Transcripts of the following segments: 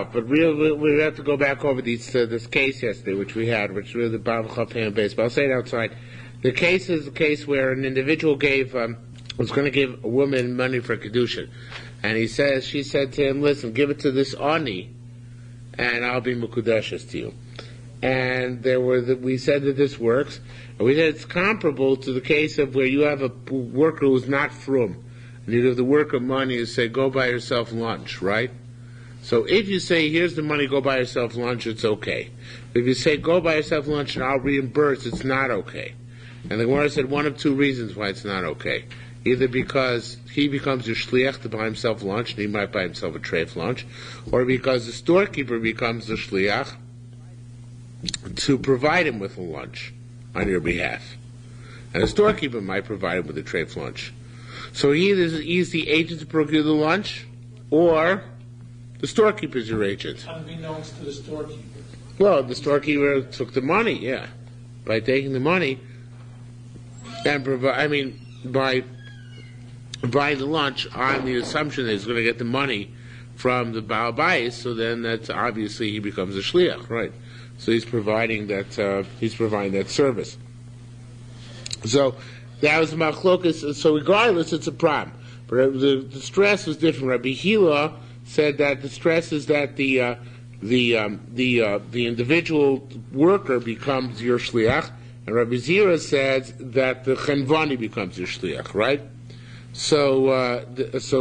but we have to go back over this case yesterday, which we had, which was the Baal Chapam base. But I'll say it outside. The case is a case where an individual was going to give a woman money for Kiddushin, and she said to him, "Listen, give it to this ani, and I'll be mukudeshes to you." And we said that this works, and we said it's comparable to the case of where you have a worker who's not frum, and you give the worker money and say, "Go buy yourself lunch," right? So if you say, "Here's the money, go buy yourself lunch," it's okay. If you say, "Go buy yourself lunch and I'll reimburse," it's not okay. And the Gemara said one of two reasons why it's not okay. Either because he becomes your shliach to buy himself lunch, and he might buy himself a treif lunch, or because the storekeeper becomes the shliach to provide him with a lunch on your behalf. And the storekeeper might provide him with a treif lunch. So he's the agent to procure the lunch, or the storekeeper is your agent. Unbeknownst to the storekeeper. Well, the storekeeper took the money, yeah. By taking the money and by buying the lunch on the assumption that he's going to get the money from the Baal Bayis, so then that's obviously he becomes a shliach, right? So he's providing that service. So that was machlokas. So regardless, it's a problem. But the stress was different. Rabbi Hila said that the stress is that the individual worker becomes your shliach, and Rabbi Zira says that the chenvani becomes your shliach, right? So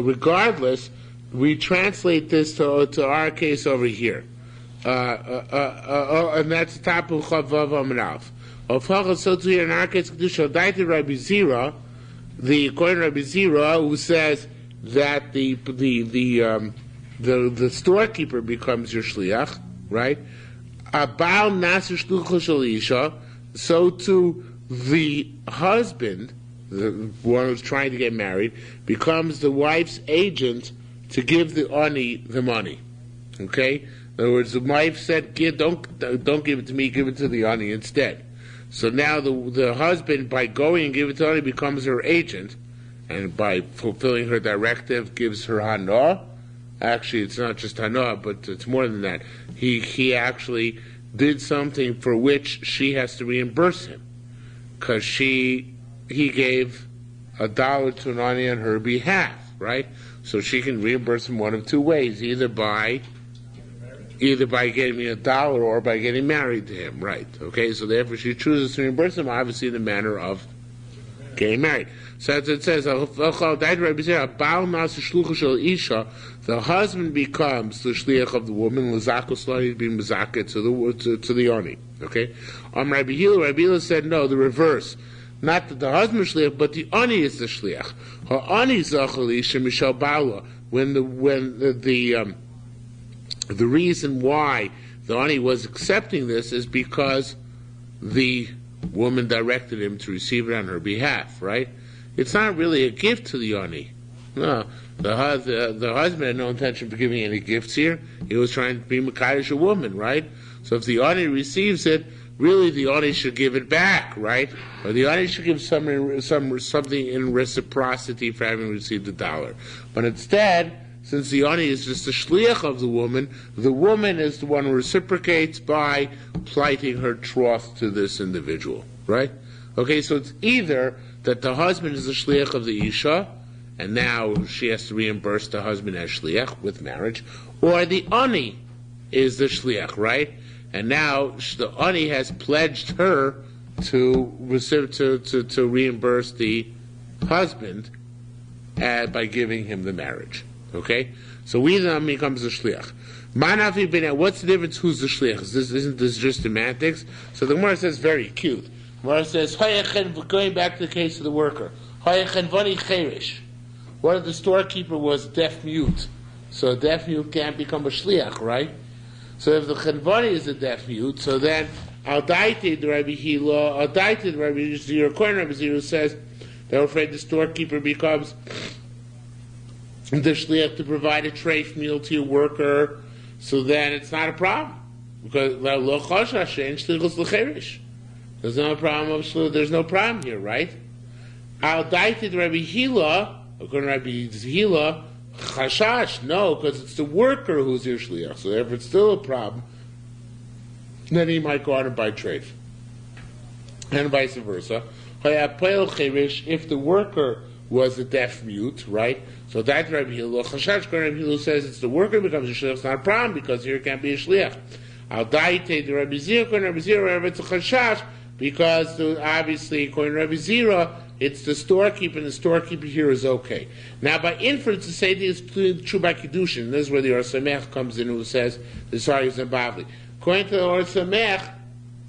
regardless, we translate this to our case over here, and that's the top of Chavav Amrav. So to here in our case, Kedusha Rabbi Zira, according to Rabbi Zira, who says that the storekeeper becomes your shliach, right? Abal nasir shlucho shel isha. So too the husband, the one who's trying to get married, becomes the wife's agent to give the ani the money. Okay? In other words, the wife said, "Don't give it to me, give it to the ani instead." So now the husband, by going and giving it to ani, becomes her agent, and by fulfilling her directive, gives her hana. Actually, it's not just hana, but it's more than that. He actually did something for which she has to reimburse him, because he gave $1 to an ani on her behalf, right? So she can reimburse him one of two ways: either by getting me $1 or by getting married to him, right? Okay, so therefore she chooses to reimburse him, obviously in the manner of getting married. So as it says, the husband becomes the shliach of the woman, l'zakos being mezakeh to the ani. Okay, Rabbi Hila said no, the reverse. Not that the husband is shliach, but the ani is the shliach. Ha'ani zachali shemishal bala. When the reason why the ani was accepting this is because the woman directed him to receive it on her behalf, right? It's not really a gift to the ani. No, the husband had no intention of giving any gifts here. He was trying to be mekadosh a woman, right? So if the ani receives it, really the ani should give it back, right? Or the ani should give something in reciprocity for having received $1. But instead, since the ani is just the shliach of the woman is the one who reciprocates by plighting her troth to this individual, right? Okay, so it's either that the husband is the shliach of the isha, and now she has to reimburse the husband as shliach with marriage, or the ani is the shliach, right? And now the ani has pledged her to reimburse the husband by giving him the marriage. Okay, so either becomes the shliach. What's the difference? Who's the shliach? Isn't this just semantics? So the Gemara says very cute. The Gemara says, going back to the case of the worker, what if the storekeeper was deaf mute? So a deaf mute can't become a shliach, right? So if the chenvani is a deaf mute, so then Al-Daiti, the Rabbi Hila, Al-Daiti, the Rabbi Zira, according to Rabbi Zira, says they're afraid the storekeeper becomes the shliach to provide a treif meal to your worker, so then it's not a problem. Because there's no problem of shliach, there's no problem here, right? Al-Daiti, the Rabbi Hila, according to Rabbi Hila, Chashash, no, because it's the worker who's your shliach. So if it's still a problem, then he might go out and buy treif. And vice versa. If the worker was a deaf mute, right? So that's Rabbi Hillel. Chashash, Rabbi Hillel says it's the worker becomes a shliach. It's not a problem because here it can't be a shliach. Al daite the Rabbi Zira, it's a chashash because obviously according to Rabbi Zira, it's the storekeeper, and the storekeeper here is okay. Now, by inference, to say this is true by Kiddushin, this is where the Or Samech comes in, who says the Sari is Bavli. According to the Or Samech,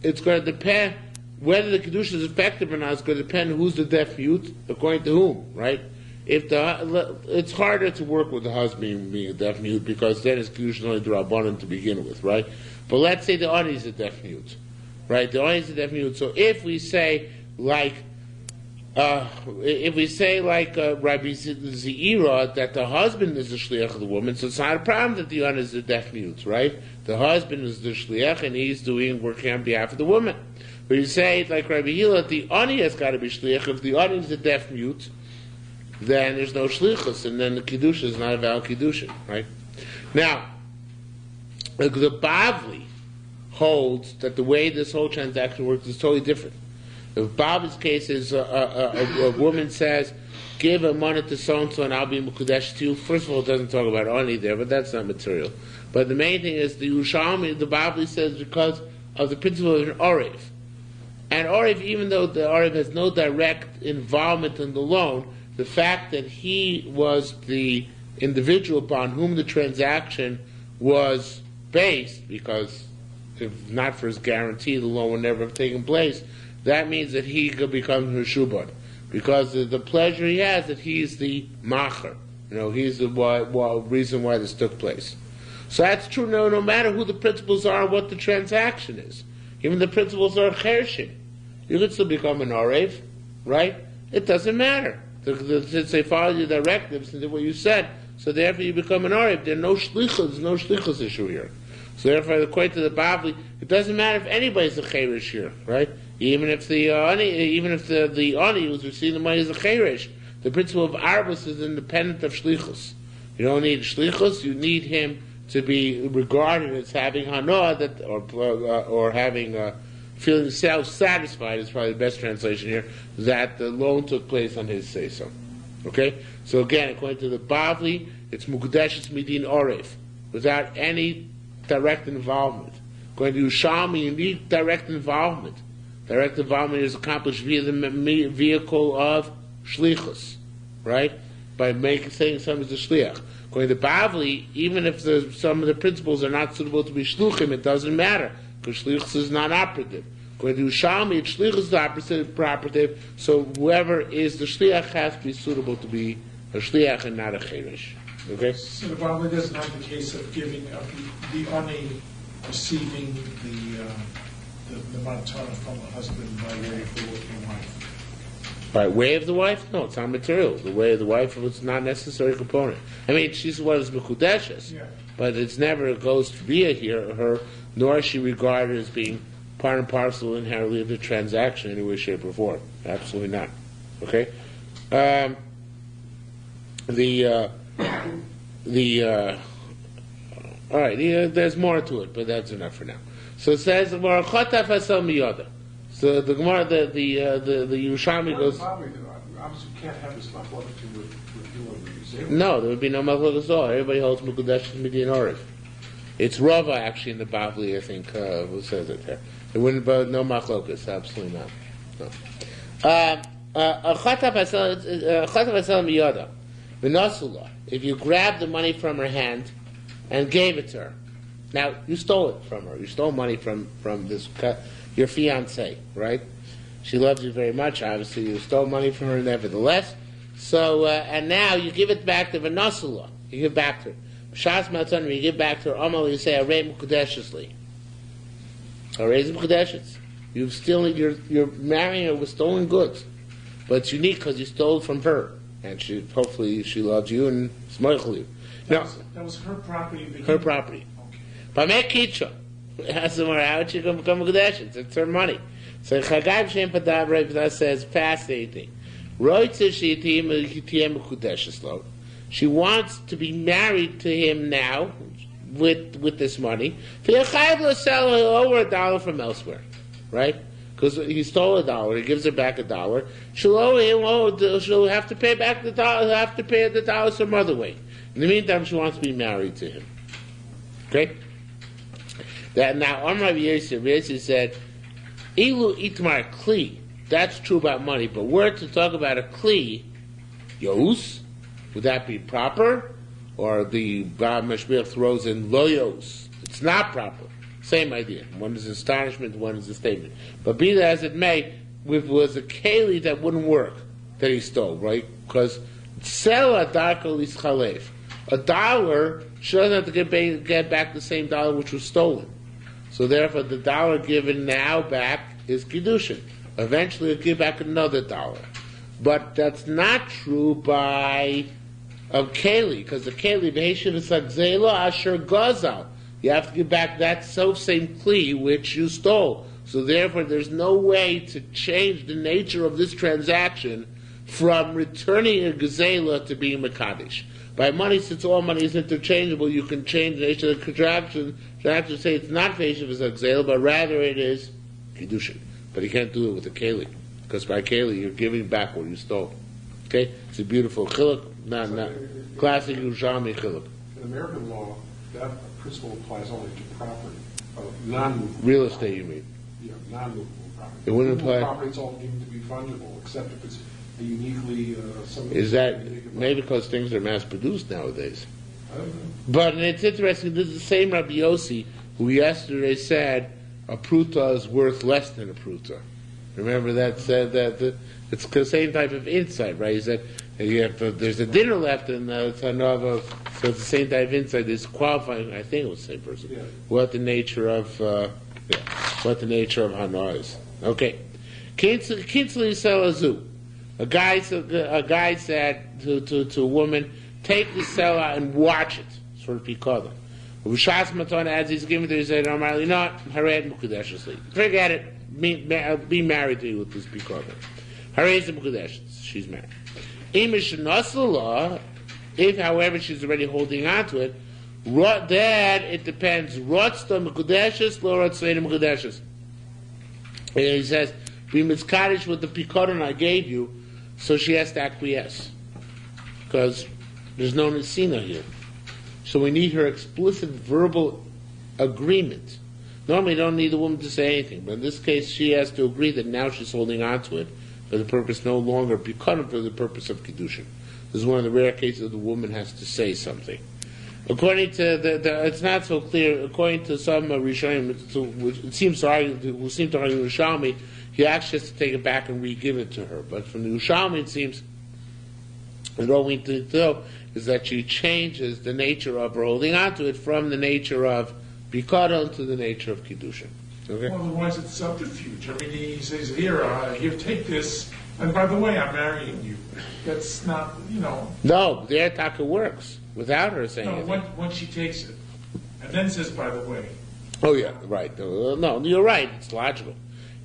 it's going to depend whether the Kiddushin is effective or not. It's going to depend who's the deaf mute, according to whom, right? It's harder to work with the husband being a deaf mute because then his Kiddushin only D'Rabbanan to begin with, right? But let's say the Ani is a deaf mute, right? The Ani is a deaf mute. So if we say like Rabbi Zeira that the husband is the shliach of the woman, so it's not a problem that the Ani is the deaf mute, right? The husband is the shliach and he's doing work on behalf of the woman. But you say like Rabbi Hillel, the Ani has got to be shliach. If the Ani is a deaf mute, then there's no shlichus, and then the Kiddushin is not a valid Kiddushin, right? Now, the Bavli holds that the way this whole transaction works is totally different. If Bavli's case is a woman says, give a money to so-and-so and I'll be Mekudesh to you, first of all, it doesn't talk about Ani there, but that's not material. But the main thing is the Yerushalmi, the Bavli says because of the principle of an Orev. And Orev, even though the Orev has no direct involvement in the loan, the fact that he was the individual upon whom the transaction was based, because if not for his guarantee, the loan would never have taken place, that means that he could become Meshubad. Because of the pleasure he has that he's the Macher. He's the reason why this took place. So that's true no matter who the principles are and what the transaction is. Even the principles are Chershin. You could still become an Orev, right? It doesn't matter. Since they follow your directives and did what you said, so therefore you become an Orev. There's no shlichus issue here. So therefore, according to the Bavli, it doesn't matter if anybody's a cheresh here, right? Even if the ani who's receiving the money is a cheresh, the principle of arbus is independent of shlichus. You don't need shlichus; you need him to be regarded as having hanoah, or having feeling self-satisfied is probably the best translation here. That the loan took place on his say-so. Okay, so again, according to the Bavli, it's mukdeshes midin orev without any direct involvement. Going to Yerushalmi, you need direct involvement. Direct involvement is accomplished via the vehicle of shlichus, right? By saying something's a shliach. Going to Bavli, even if some of the principles are not suitable to be shluchim, it doesn't matter because shlichus is not operative. Going to Yerushalmi, shlichus is operative, so whoever is the shliach has to be suitable to be a shliach and not a cheresh. Okay? So the Bavli doesn't have the case of giving up the ani receiving the matana from the husband by way of the working wife. By way of the wife? No, it's not material. The way of the wife was not a necessary component. I mean, she's one of the mekudeshes, but it's never goes to be her, nor is she regarded as being part and parcel inherently of the transaction in any way, shape, or form. Absolutely not. Okay? All right, there's more to it, but that's enough for now. So it says, so the Gemara, the Yerushalmi goes. Obviously, you can't have this left with you. No, there would be no machlokas at all. Everybody holds Mekudesh Midian Orev. It's Rava actually in the Bavli, I think, who says it there. It wouldn't be no machlokas, absolutely not. No. If you grab the money from her hand and gave it to her. Now, you stole it from her. You stole money from this your fiancée, right? She loves you very much, obviously. You stole money from her nevertheless. So, and now you give it back to V'nasula. You give it back to her. Shas Matzon, you give back to her, Amal, you say, Arei Mukadeshesli. Arei Mukadeshes. You've stolen, you're marrying her with stolen goods. But it's unique because you stole from her. And hopefully she loves you and smoichel you. That was her property. Her property. But make kitcha. Ask them how she can become a Kadeshes. It's her money. So Chagayim Shem Padavra says fascinating. She wants to be married to him now with this money. He'll sell her over $1 from elsewhere, right? Because he stole $1, he gives her back $1. She'll have to pay back the $1. He'll have to pay the $1 some other way. In the meantime, she wants to be married to him. Okay. That now, Rabbi Yosef said, "Ilu itmar kli." That's true about money, but we're to talk about a kli, yos. Would that be proper? Or the Baal Mashbiach throws in loyos. It's not proper. Same idea. One is astonishment, one is a statement. But be that as it may, it was a keli that wouldn't work that he stole, right? Because sell a darko lischalev. $1, she doesn't have to get back the same $1 which was stolen. So therefore, the $1 given now back is Kiddushin. Eventually, he'll give back another $1. But that's not true by of keli, because the keli v'heishin is like zelo asher gazal. You have to give back that same kli which you stole. So therefore, there's no way to change the nature of this transaction from returning a gazela to being mekadesh. By money, since all money is interchangeable, you can change the nature of the contraction. So I have to say it's not v'heishin is like zelo, but rather it is kiddushin. But you can't do it with a keli, because by keli you're giving back what you stole. Okay, it's a beautiful chiluk, not classic Yerushalmi chiluk. In American law, that principle applies only to property, non-movable. Real estate, you mean? Yeah, non-movable property. It wouldn't apply. Property is all deemed to be fungible, except if it's a uniquely. Is that maybe because things are mass-produced nowadays? I don't know. But it's interesting. This is the same Rabbi Yossi who yesterday said a pruta is worth less than a pruta. Remember that said that it's the same type of insight, right? He said there's a dinner left in Tanova, so it's the same type of insight. It's qualifying. I think it was the same person. Yeah. What the nature of hana is. Okay, kinsli selazu. A guy said to a woman, take the selah and watch it. Sort of pikada. Ushas Matan, as he's giving to her, he said, "Normally not hared mukudeshly. Forget it. Be married to you with this pikada. Hared mukudesh. She's married. Imish law. If, however, she's already holding on to it, then it depends. Rotzta mukudeshes, lo rotzta mukudeshes. And he says, "Be mitzkadosh with the pikada I gave you," so she has to acquiesce because there's no nesina here. So we need her explicit verbal agreement. Normally you don't need the woman to say anything, but in this case she has to agree that now she's holding on to it for the purpose no longer, because for the purpose of Kiddushin. This is one of the rare cases the woman has to say something. According to it's not so clear, according to some Rishonim, which it seems to argue, who seem to argue Yerushalmi, he actually has to take it back and re-give it to her. But from the Yerushalmi it seems that all we need to know is that she changes the nature of her holding on to it from the nature of Bikadon to the nature of Kiddushin. Okay? Well, otherwise it's subterfuge. I mean, he says, here, take this, and by the way, I'm marrying you. That's not, No, the Taka works without her saying anything. Once she takes it, and then says, by the way. Oh, yeah, right. No, you're right. It's logical.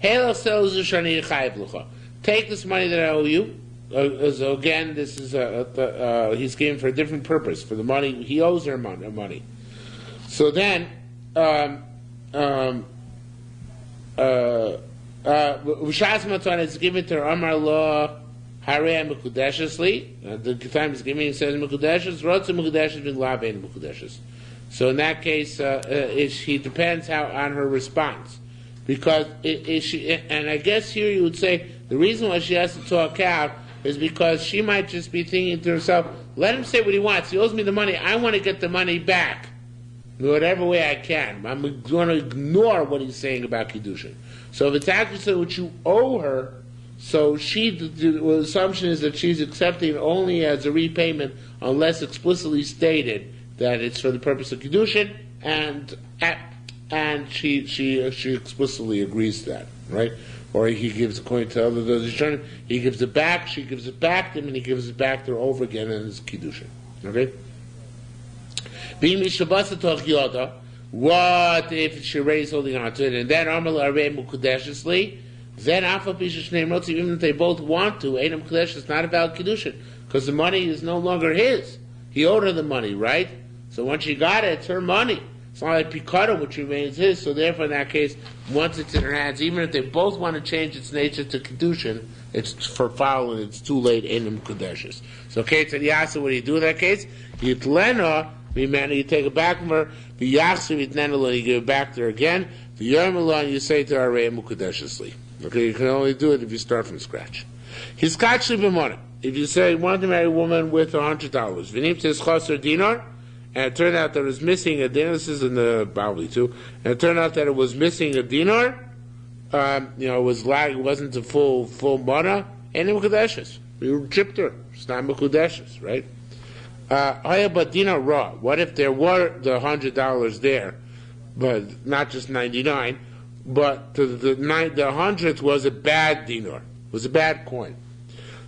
Take this money that I owe you. So again, this is he's giving for a different purpose. For the money, he owes her money. So then, Ushas Matan is given to her Amar Law Harei Mekudeshesli. The time is giving, it says Mekudeshes, Rotza Mekudeshes, Bin Lavein Mekudeshes. So in that case, he depends on her response. Because and I guess here you would say the reason why she has to talk out is because she might just be thinking to herself, let him say what he wants. He owes me the money. I want to get the money back in whatever way I can. I'm going to ignore what he's saying about Kiddushin. So if it's actually what you owe her, so the assumption is that she's accepting only as a repayment unless explicitly stated that it's for the purpose of Kiddushin, and she explicitly agrees to that, right? Or he gives, according to other those he gives it back, she gives it back to him, and he gives it back to her over again, and it's Kiddushin. Okay? What if she is holding on to it, and then then even if they both want to, Einam Kodesh is not a valid Kiddushin, because the money is no longer his. He owed her the money, right? So once she got it, it's her money. It's not like Picado, which remains his. So therefore, in that case, once it's in her hands, even if they both want to change its nature to Kiddushin, it's for foul and it's too late in the Kedushes. So Kate said, Yasa, what do you do in that case? Yitlena, you take it back from her, the Yachsu Yitnenel, you give it back to her again, the Yermalon, you say to her, Re'emu Kedeshesli. Okay, you can only do it if you start from scratch. His Kachli B'mona. If you say, you want to marry a woman with $100, Vinim says Chaser Dinar, and it turned out that it was missing a dinar, this is in the Bavli too, and it turned out that it was missing a dinar, it was lag, it wasn't a full mana, and in Mekudeshes. You chipped her. It's not Mekudeshes, right? But dinar raw. What if there were the $100 there, but not just 99, but the 100th was a bad dinar, was a bad coin.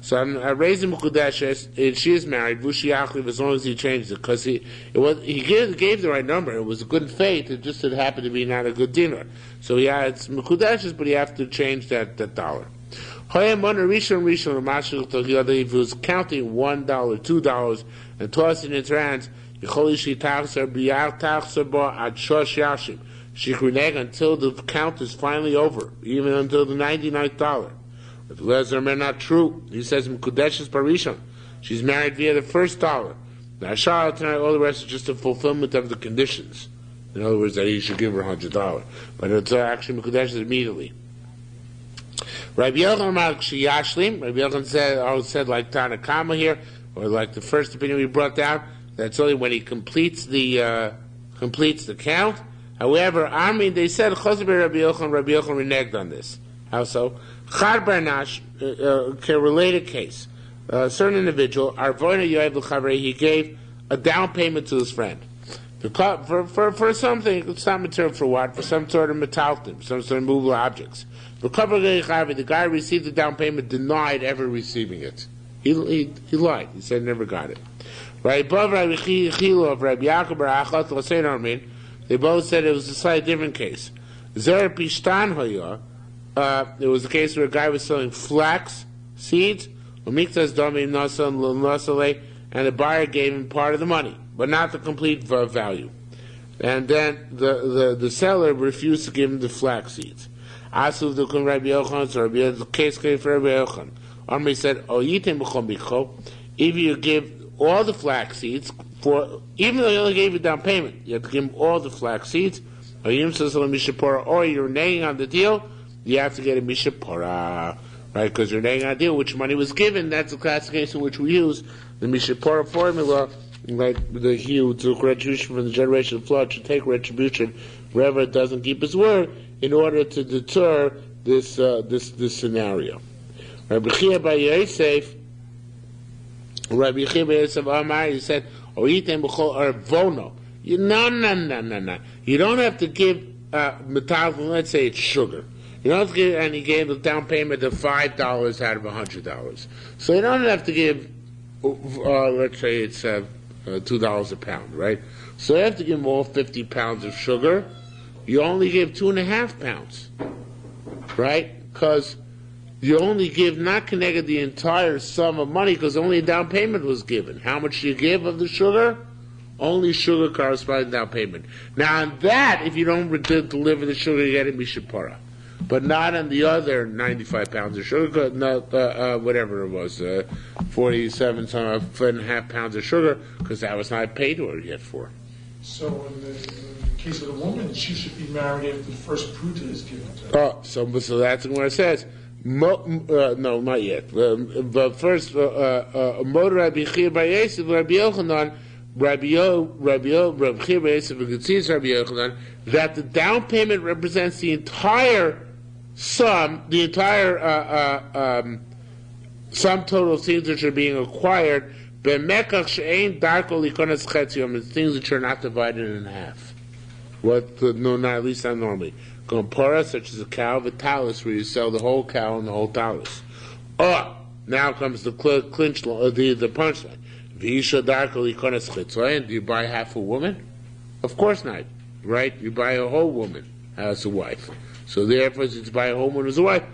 So I'm raising Mekudeshes, and she is married, Vushi as long as he changed it, because he gave the right number. It was a good faith, it just happened to be not a good dinar. So it's Mekudeshes, but you have to change that dollar. If he was counting $1, $2, and tossing it into her hands, she could renege until the count is finally over, even until the $99th. But the Lezer not true. He says Mekudeshes Parishon. She's married via the first dollar. Now Shah tonight, all the rest is just a fulfillment of the conditions. In other words, that he should give her $100. But it's actually Mekudeshes immediately. Rabbi Yochanan said like Tanakama here, or like the first opinion we brought down, that's only when he completes the count. However, they said Rabbi Yochanan reneged on this. How so? Chad Barnash, a related case. A certain individual, Arvoina Yoav L'Chavei, he gave a down payment to his friend. For something, it's not material for what? For some sort of metalton, some sort of movable objects. The guy received the down payment, denied ever receiving it. He lied. He said never got it. Right above Rabbi Chilo of Rabbi Yaakov Bar Achot L'Sein Armin, they both said it was a slightly different case. Zer Pishtan Hoya, it was a case where a guy was selling flax seeds, and the buyer gave him part of the money, but not the complete value. And then the seller refused to give him the flax seeds. Asuv Dukun Rabbi Yochanan, so the case came for Rabbi Yochanan. Armi said, if you give all the flax seeds, even though he only gave you down payment, you have to give him all the flax seeds, or you're reneging on the deal, you have to get a mishapora, right? Because you're reneging on the deal, which money was given. That's the classification which we use the mishapora formula, like the who took retribution from the generation of flood should take retribution wherever it doesn't keep his word, in order to deter this scenario. Rabbi Chia Bar Yosef Amar, he said, "Oitem b'chol arvono." No. You don't have to give metal. Let's say it's sugar. You don't have to give, and he gave the down payment of $5 out of $100. So you don't have to give. Let's say it's $2 a pound, right? So you have to give him all 50 pounds of sugar. You only give 2.5 pounds, right? Because you only give not connected the entire sum of money, because only a down payment was given. How much do you give of the sugar? Only sugar corresponding to down payment. Now on that, if you don't deliver the sugar, you get a mishapara. But not on the other 95 pounds of sugar, whatever it was, 47.5 pounds of sugar, because that was not paid or yet for. So in the case of the woman, she should be married after the first pruta is given to her. Oh, so that's where it says, no, not yet. But first, Mod Rabbi Chia Bar Yosef, Rabbi Yochanan, Rabbi Chia Bar Yosef, Rabbi Yochanan, that the down payment represents the entire sum, the entire sum total of things which are being acquired, things which are not divided in half. Not at least not normally. Gompora, such as a cow, vitalis, where you sell the whole cow and the whole talis. Oh, now comes the clinch, the punchline. And do you buy half a woman? Of course not, right? You buy a whole woman as a wife. So therefore, since you buy a whole woman as a wife,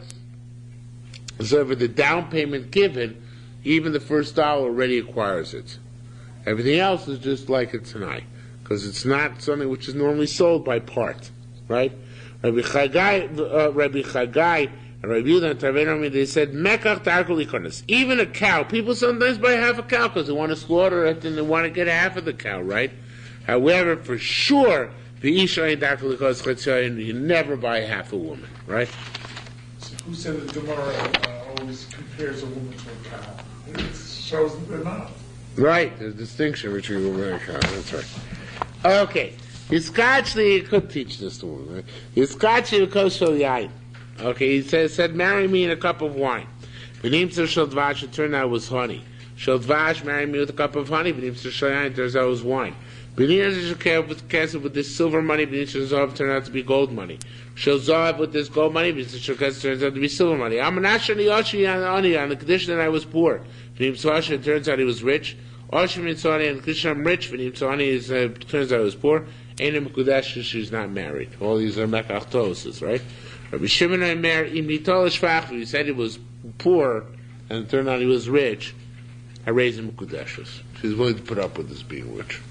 so for the down payment given, even the first dollar already acquires it. Everything else is just like a Tanai, because it's not something which is normally sold by part, right? Rabbi Chagai and Rabbi Yudah and Tarvei, they said, Mekach Tarkul Ikonis. Even a cow, people sometimes buy half a cow because they want to slaughter it and they want to get half of the cow, right? However, for sure, the Isha ain't Tarkul Ikonis Chetzayin, you never buy half a woman, right? So who said that Gemara always compares a woman to a cow? It shows that they're not. Right, there's a distinction between woman and cow, that's right. Okay, Yiskachli could teach this to woman, right? Yiskachli Kosho Yain. Okay, he said, marry me in a cup of wine. V'nimtzer shel dvash, it turned out it was honey. Shel dvash, marry me with a cup of honey. V'nimtzer shel yain, it turns out it was wine. V'nimtzer shel kesef, with this silver money. V'nimtzer shel zahav, turned out to be gold money. Shel zahav, with this gold money. V'nimtzer shel kesef, turns out to be silver money. Amanash ani oshi ani, on the condition that I was poor. V'nimtzer oshi, it turns out he was rich. Oshi mitzvani, on the condition I'm rich. V'nimtzer ani, it turns out he was poor. Einem kudesh, she's not married. All these are mekach right? Rabbi Shimon Omer, he said he was poor, and it turned out he was rich. I raised him kudeshus. She's willing to put up with this being rich.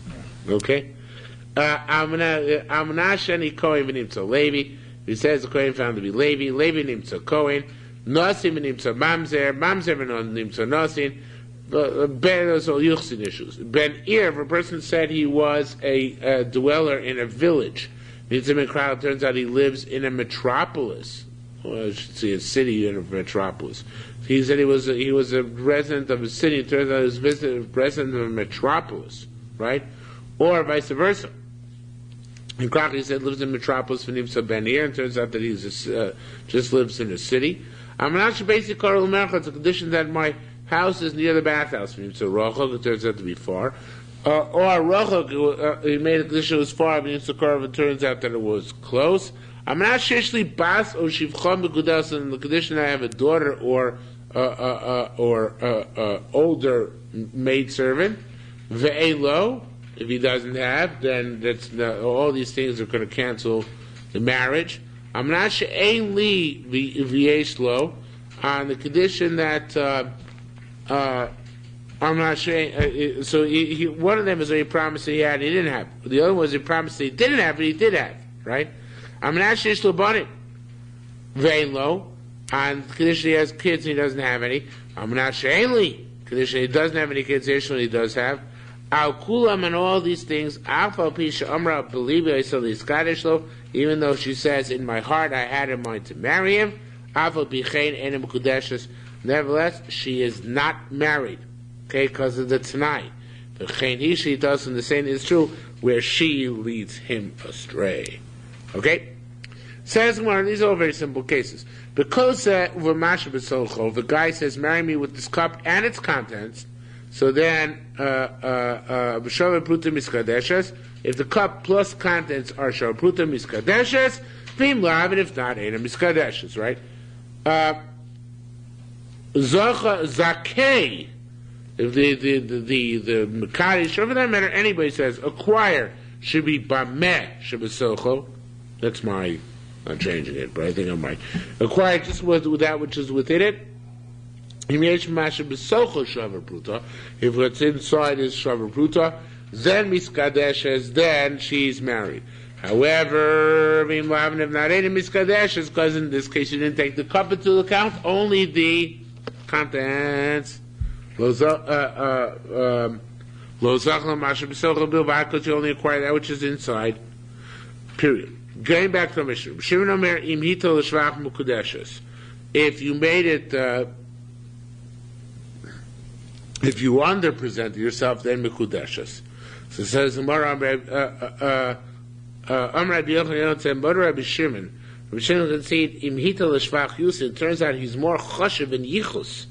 Okay? Amnashani Kohen v'nimtza Levi. He says the Kohen found to be Levi. Levi nimtza Kohen. Nosim v'nimtza Mamzer. Mamzer v'nimtza Nosim. Those are Yuchsin issues. Ben Ir, if a person said he was a dweller in a village, it turns out he lives in a metropolis. Well, I should say a city in a metropolis. He said he was a resident of a city. It turns out he was a resident of a metropolis, right? Or vice versa. And Krach, he said, lives in metropolis for Nimsa Ben Ir, and turns out that he just lives in a city. I'm not sure basically Karel Mercha, it's a condition that my house is near the bathhouse for Nimsa Rochok, it turns out to be far. Or Rochok, he made a condition it was far, but it turns out that it was close. I'm not shishli bas or shivchon b'kudas, in the condition that I have a daughter or older maidservant. Ve'elo, if he doesn't have, then all these things are going to cancel the marriage. I'm not she'ein li v'yesh lo, on the condition that I'm not sure. So one of them is what he promised that he had, he didn't have. The other one was he promised that he didn't have, but he did have. Right? I'm not sure to bought it. Very low. On the condition he has kids and he doesn't have any. I'm not sure. Condition he doesn't have any kids, he does have. Al kulam and all these things. Alpha pisha amra believe I saw these Scottish low. Even though she says in my heart I had in mind to marry him. Alpha bichain enem kudeshes. Nevertheless, she is not married. Okay, because of the Tanai. The Chen Hishi does, and the same is true, where she leads him astray. Okay? Says Gemara, these are all very simple cases. Because the guy says, marry me with this cup and its contents, so then, if the cup plus contents are Shavapruta Miskadeshes, Vim Lav, and if not, Ain't Miskadeshes, right? Zakei, if the Makadish, or for that matter, anybody says, acquire, should be Bameh, Shabasocho. That's my, I'm changing it, but I think I'm right. Acquire just with that which is within it. If what's inside is Shavapruta, then Miskadeshes, then she's married. However, if not any Miskadeshes, because in this case you didn't take the cup into account, only the contents. Because you only acquire that which is inside. Period. Going back to the Mishnah. If you made it, if you underpresented yourself, then Mekudeshes. So it says, Rabbi Shimon. Rabbi Shimon conceded, it turns out he's more chashiv in yichus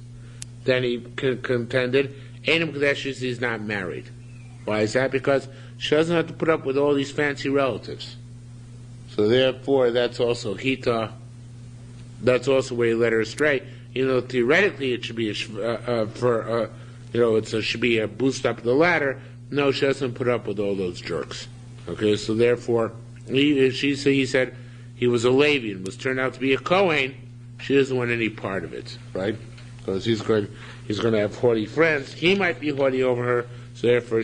than he contended. Einem Kedeshes is not married. Why is that? Because she doesn't have to put up with all these fancy relatives. So therefore, that's also hita. That's also where he led her astray. Theoretically, it should be it should be a boost up the ladder. No, she doesn't put up with all those jerks. Okay, so therefore, he said he was a Levian, was turned out to be a Kohen. She doesn't want any part of it, right? Because he's going to have haughty friends. He might be haughty over her, So therefore,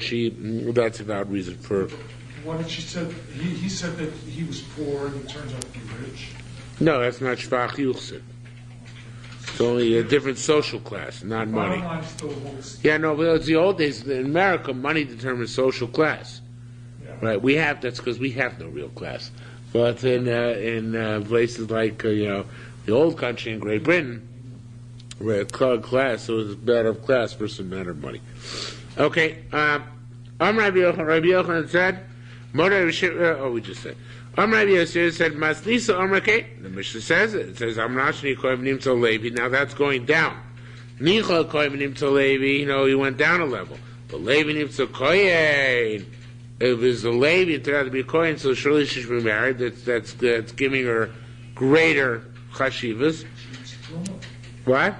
that's a valid reason for. What did she said? He said that he was poor and it turns out to be rich. No, that's not shvach yuchsin. It's only a different social class, not money. Bottom line still holds. Yeah, no, but it's the old days. In America, money determines social class. Yeah. Right? That's because we have no real class. But in places like the old country in Great Britain, where class, so it's a matter of class versus a matter of money. Okay. Rabbi Yochanan said, we just said. Rabbi Yosef said, Maslisa Omrake. The Mishnah says it. It says, Amnashni Koyim Nimtzo Levi. Now that's going down. Nicha Koyim Nimtzo Levi, he went down a level. But Levi Nimtzo Koyin. If it was a Levi, it turned out to be a Koyin, so surely she should be married. That's giving her greater chashivas. What?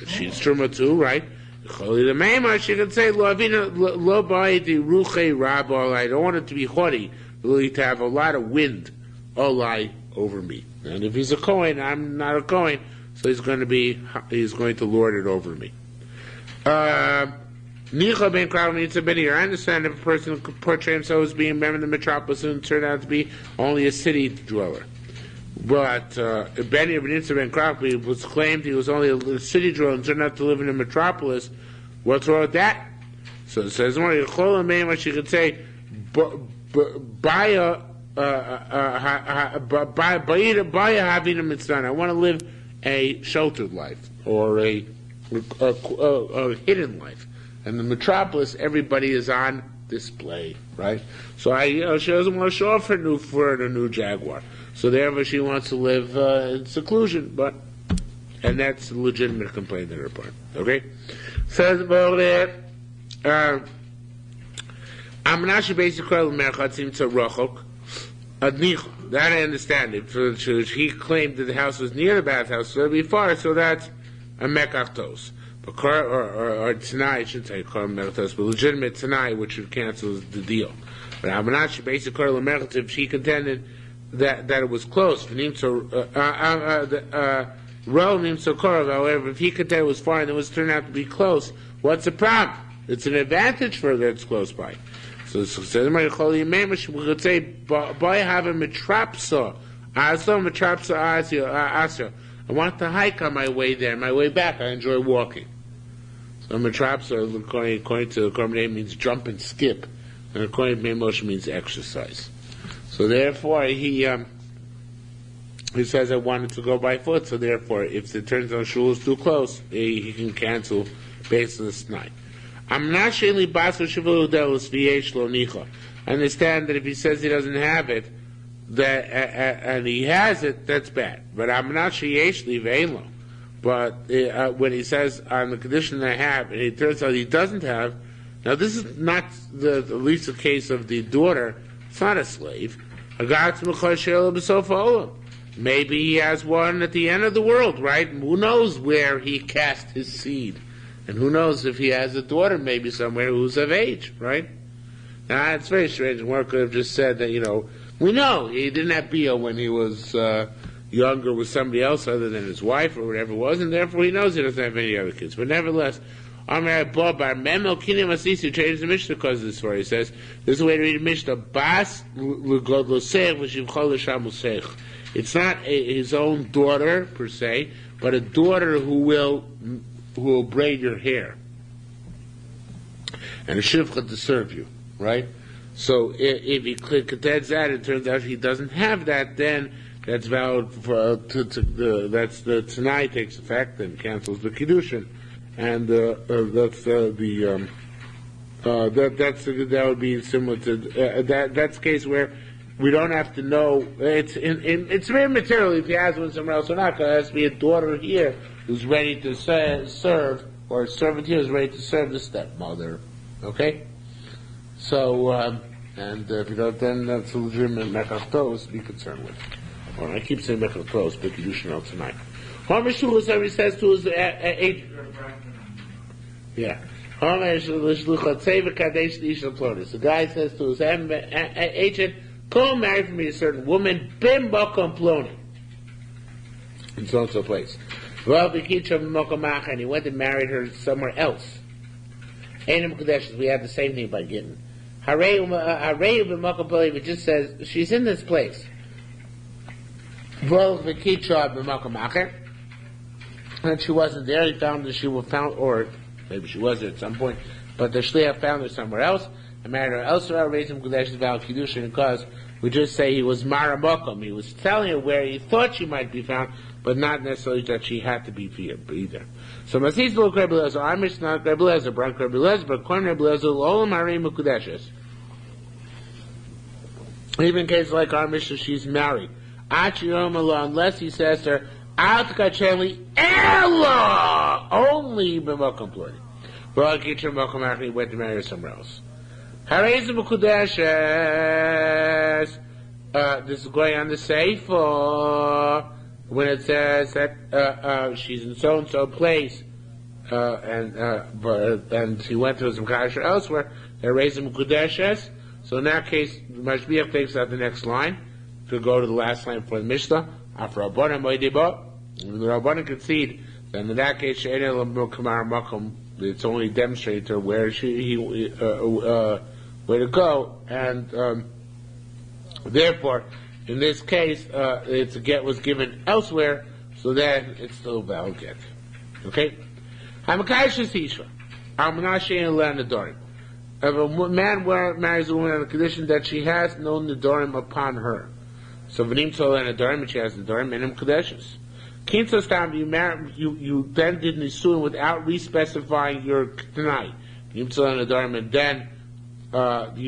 She's truma too, right? The Mema, she could say, Lo ba'iti ruche rabba. I don't want it to be haughty, really to have a lot of wind olai over me. And if he's a Kohen, I'm not a Kohen, so he's going to lord it over me. Nicha ben Krav Nitza ben Yair. I understand if a person could portray himself as being a member of the metropolis and turned out to be only a city dweller. But Ben Nitza ben Krav was claimed he was only a city dweller and turned out to live in a metropolis. What's wrong with that? So it says, she could say, I want to live a sheltered life or a hidden life. And the metropolis, everybody is on display, right? So she doesn't want to show off her new Jaguar. So therefore, she wants to live in seclusion, and that's a legitimate complaint on her part. Okay, says about that. Amnashi basically merchatzim to rochok adnicha. That I understand. If he claimed that the house was near the bathhouse, so it'd be far. So that's a mekachtos. Or Tanai, I shouldn't say Kor Merchatos, but legitimate Tanai, which would cancel the deal. But Amanashi, basically, Kor Merchatos, if she contended that it was close, however, if he contended it was far and it was turned out to be close, what's the problem? It's an advantage for her that it's close by. So we could say, Boy, have a metrapsa, asya. I want to hike on my way there. My way back, I enjoy walking. So metrapsa, according to the Korban means jump and skip, and according to Moshe means exercise. So therefore, he says I wanted to go by foot. So therefore, if it turns out shul is too close, he can cancel based on this night. I'm not shayli baso shivu delos v'yesh lo nicha. I understand that if he says he doesn't have it, and he has it, that's bad. But I'm not sheyesh li ve'lo. But when he says on the condition I have, and it turns out he doesn't have, now this is not at least the case of the daughter. It's not a slave. Maybe he has one at the end of the world, right? Who knows where he cast his seed? And who knows if he has a daughter maybe somewhere who's of age, right? Now, it's very strange. One could have just said that, we know he didn't have Bia when he was younger with somebody else other than his wife or whatever it was, and therefore he knows he doesn't have any other kids. But nevertheless, changes the Mishnah because of this story. He says, this is a way to read the Mishnah. It's not his own daughter, per se, but a daughter who will braid your hair. And a shivcha to serve you, right? So if he contends that, it turns out he doesn't have that, then that's valid that's the Tanai takes effect and cancels the Kiddushin. And that would be similar to that's the case where we don't have to know it's very material if he has one somewhere else or not. Because there has to be a daughter here who's ready to serve, or a servant here who's ready to serve the stepmother. Okay, so and if you don't, then that's a legitimate mekachtos to be concerned with. Or I keep saying mekachtos, but Kiddushin out tonight. Homer Shulus, he says to his yeah. The guy says to his agent, "Go marry for me a certain woman, bim bakom ploni." In so and so place. And he went and married her somewhere else. Einem Kadeshes, we have the same thing by Gittin. Harei b'makom poli, it just says, she's in this place. Vol v'kitra b'makom acher, and she wasn't there. He found that she was found, or maybe she was there at some point, but the shliach found her somewhere else, and married her elsewhere, raised him Kadeshes Val Kiddushin, because we just say he was maramokum. He was telling her where he thought she might be found, but not necessarily that she had to be either. So Masis lo Krebilezer, Amish not Krebilezer, Bran Krebilezer, but Korn Krebilezer, Olam Harim Mukudeshes. Even in cases like our mission, she's married. Achiyom Allah, unless he says to her, Out Kacheli Ella, only B'Mokum Pluri. Well, get your Mokum after he went to marry her somewhere else. Harizim Mukudeshes. This is going on the Sefer. When it says that she's in so and so place, and she went to some kasher elsewhere, they're raising kudeshes. So in that case, Mashbiach takes out the next line to go to the last line for the Mishnah. After Rabbanan moedibo, the Rabbanan concede. Then in that case, it's only demonstrated to her where where to go, and therefore. In this case, it's a get was given elsewhere, so then it's still a valid get. Okay? Hamakashis Isha. Almanashe and Nedarim. If a man marries a woman on the condition that she has no Nedarim upon her. So V'nim Tzol Nedarim, and she has Nedarim, and him Kadeshes. Kinsa Stam, you then did Nisuin without re-specifying your Tanai. V'nim Tzol Nedarim, and then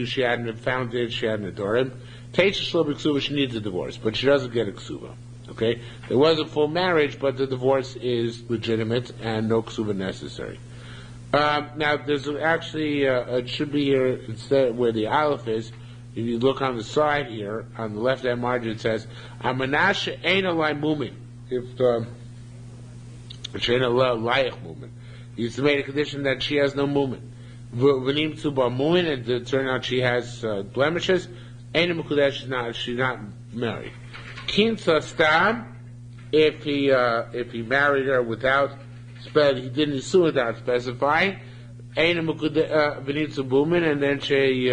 she hadn't found it, she had Nedarim. She needs a divorce, but she doesn't get a ksuba. Okay? There was a full marriage, but the divorce is legitimate and no ksuba necessary. Now, there's actually, it should be here instead where the aleph is. If you look on the side here, on the left-hand margin, it says, Amanasha ain't a mumin. If, she ain't a layach mumin. He used to make a condition that she has no mumin. V'nim tzuba mumin, and it turned out she has blemishes. She's not married. Kinsa Stam, if he married her without he didn't sue without specifying, Benitza Bumin, and then she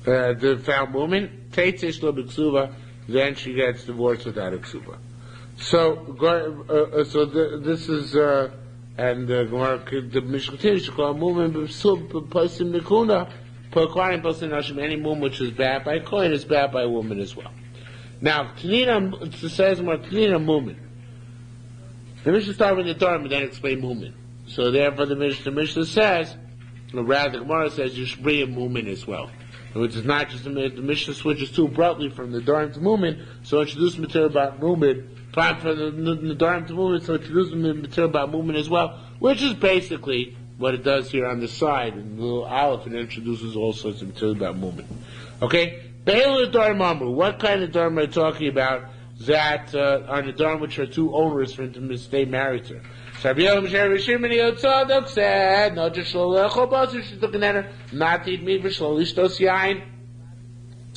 the found woman, Teitzish lo b'ksuba, then she gets divorced without a ksuba. So this is and the Mishnah continues to call movement person mikuna, per acquiring person nashim, any movement which is bad by a coin is bad by a woman as well. Now, Tanina, it says more Tanina movement. The Mishnah starts with the Dharma and then explain movement. So therefore the Mishnah says, or rather the Gemara says, you should bring a movement as well. Which is not just the Mishnah switches too abruptly from the Dharma to movement, so introduce material about movement. From the Dharma to movement, so introduce material about movement as well, which is basically what it does here on the side, and the little aleph, and introduces all sorts of material about movement. Okay? What kind of dharma are you talking about that are the dharma which are too onerous for him to stay married to? Said, no, just she took an enter, not to eat meat,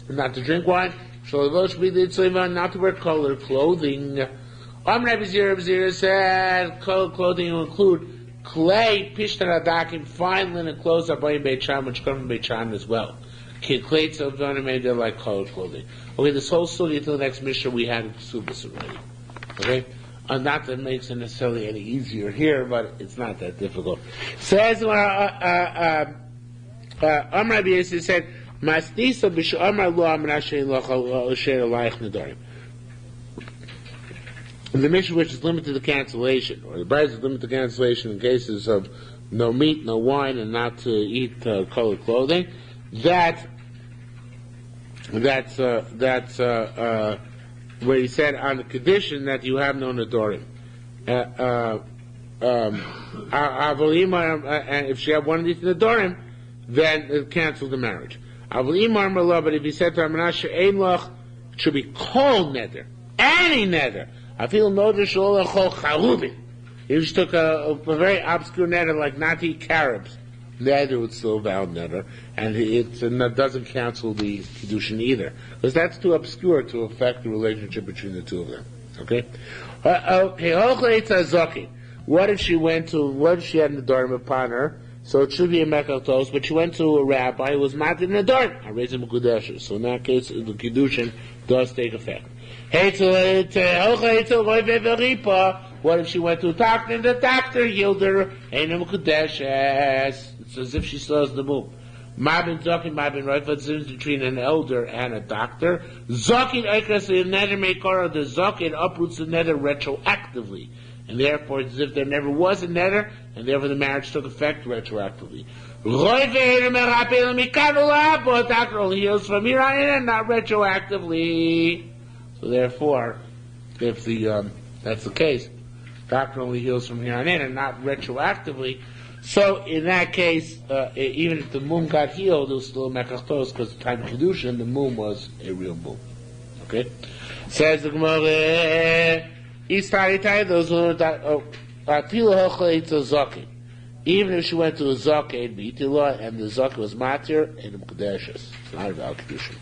not to drink wine, not to wear colored clothing. Rabbi Zira said, colored clothing will include clay, pishtan fine linen clothes, which come from Beit Sham as well. Clates of made like colored clothing. Okay, this whole story until the next Mishnah we had in Subas already. Okay? Not that it makes it necessarily any easier here, but it's not that difficult. Says Rabbi Yossi said, Masnisa b'shamar lo amnashein l'sher alayich nedarim. The Mishnah which is limited to cancellation, or the Bride is limited to cancellation in cases of no meat, no wine, and not to eat colored clothing. That's where he said on the condition that you have no nedarim. And if she had one of these nedarim, then it canceled the marriage. But if he said to her, it should be called neder, any neder. I feel neder shol charubin. He just took a very obscure neder like not to eat carobs. Neder would still valid neder, and it doesn't cancel the Kiddushin either, because that's too obscure to affect the relationship between the two of them. Okay? What if she had an Nedarim upon her? So it should be a Mekal, but she went to a rabbi who was Matir Nedarim. I raised him a Kiddush. So in that case, the Kiddushin does take effect. What if she went to a doctor and the doctor healed her? It's as if she still has the move. Mabin Zokin, Mabin Roif, what's the difference between an elder and a doctor? Zokin Ekras, the nether makor, the Zokin uproots the nether retroactively. And therefore, it's as if there never was a nether, and therefore the marriage took effect retroactively. But doctor only heals from here on in and not retroactively. So therefore, if that's the case, doctor only heals from here on in and not retroactively. So in that case, even if the mum got healed, it was still a mekachtos because the time of Kiddushin, the mum was a real mum. Okay? Says the Gemara, those who learned that, even if she went to a Zakeh, and the Zakeh was matir, and Mekadeshes. It's not about Kiddushin.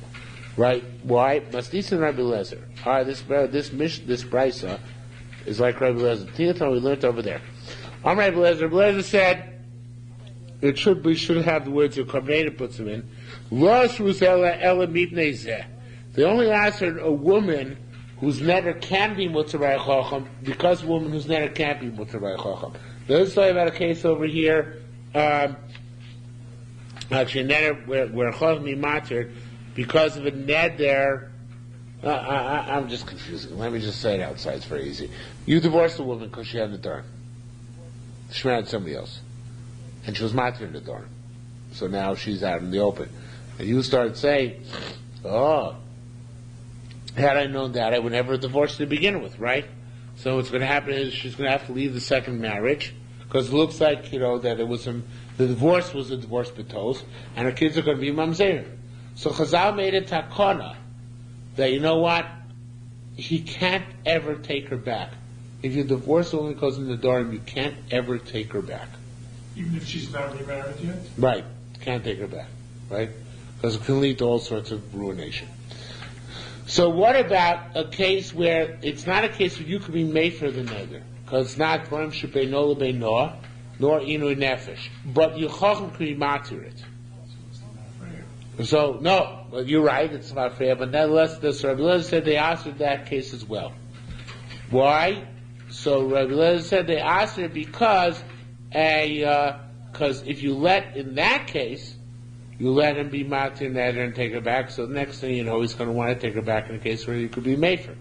Right? Why? Mastis and Rabbi Lezer. Alright, this brisa is like Rabbi Lezer. Tinaton we learned over there. Rabbi Lezer said, we should have the words of Kabbalah puts them in. They only answered a woman whose neder can be Mutzarai Chacham, because a woman whose neder can't be Mutzarai Chacham. Let's talk about a case over here, actually a neder where Chacham be matir because of a neder. I'm just confusing. Let me just say it outside. It's very easy. You divorced a woman because she had a Nedarim. She married somebody else. And she was matir in the Nedarim. So now she's out in the open. And you start saying, oh, had I known that, I would never have divorced to begin with, right? So what's going to happen is she's going to have to leave the second marriage, because it looks like, that it was the divorce was a divorce betos, and her kids are going to be mamzerim. So Chazal made a takana that, you know what, he can't ever take her back. If you divorce a woman because in the Nedarim, you can't ever take her back. Even if she's not remarried yet? Right. Can't take her back. Right? Because it can lead to all sorts of ruination. So what about a case where it's not a case where you could be made for the neder? Because it's not Dvarim Shebeino Lebeino, nor Inu Nefesh. But you Chacham could be matir it. So, no, well, you're right, it's not fair, but nevertheless, the Rabbi Lezer said they answered that case as well. Why? So Rabbi Lezer said they answered because if you in that case, you let him be matir neder and take her back, so the next thing you know, he's going to want to take her back in a case where you could be made for.